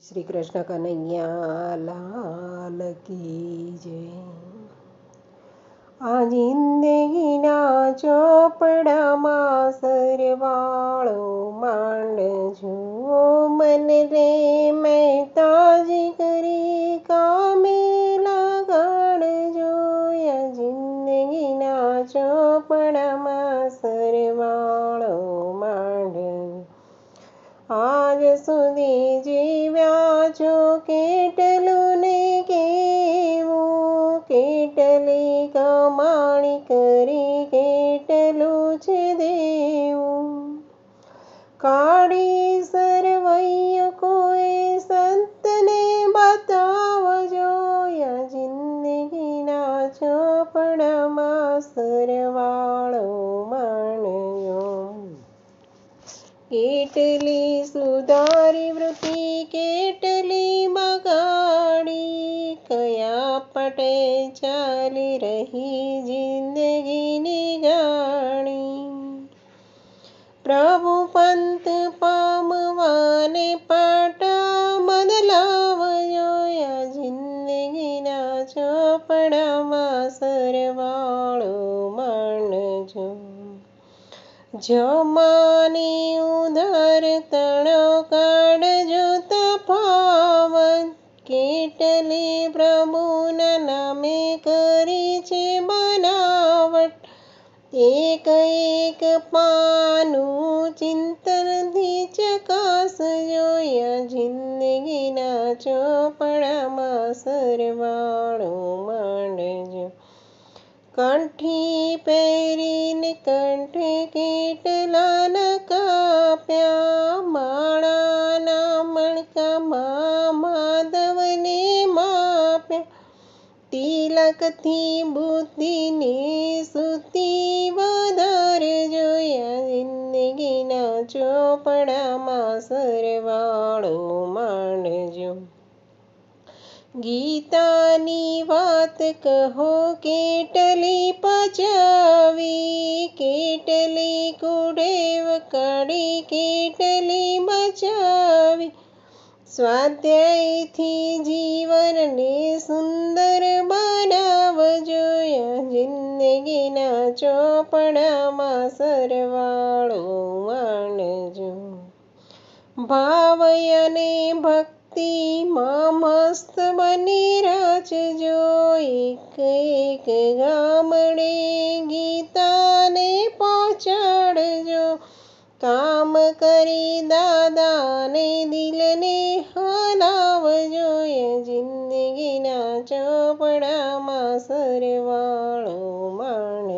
શ્રી કૃષ્ણ કનૈયા લાલ કી જય. આ જિંદગીના ચોપડામાં સરવાળો માંડજો મન રે મહેતાજી કરી કામે લગાડજો. આ જિંદગીના ચોપડામાં સરવાળો માંડજો. આજ સુધી જીવ્યા છો કેટલું ને કેવું, કેટલી કમાણી કરી કેટલું છે દેવું. કાઢી સરવૈયો કોઈ સંતને બતાવજો. આ જિંદગીના ચોપડામાં સરવાળો માંડજો. કેટલી સુધારી વૃત્તિ કેટલી બગાડી, કયા પટે ચાલી રહી જિંદગીની ગાડી. પ્રભુ પંત પામવાને પાટા બદલાવજો. આ જિંદગીના ચોપડામાં સરવાળો માંડજો. જમાની ઉધાર તણો કાઢજો તફાવત, કેટલી પ્રભુના નામે કરી છે બનાવટ. એક એક પાનું ચિંતનથી ચકાસજો. આ જિંદગીના ચોપડામાં સરવાળો માંડજો. કંઠી પહેરીને કંઠે કેટલાના કાપ્યા, માળાના મણકામાં માધવને માપ્યા. તિલકથી બુદ્ધિની સુતિ વધારજો. આ જિંદગીના ચોપડામાં સરવાળો માંડજો. ગીતાની વાત કહો કેટલી પચાવી, કેટલી કુડેવ કાઢી કેટલી બચાવી. સ્વાધ્યાયથી જીવનને સુંદર બનાવજો. આ જિંદગીના ચોપડામાં સરવાળો માંડજો. ભાવ અને ભક્તિમાં મસ્ત બની રાખજો. એક એક ગામડે ગીતાને પહોંચાડજો. કામ કરી દાદાને દિલને હલાવજો. એ જિંદગીના ચોપડામાં સર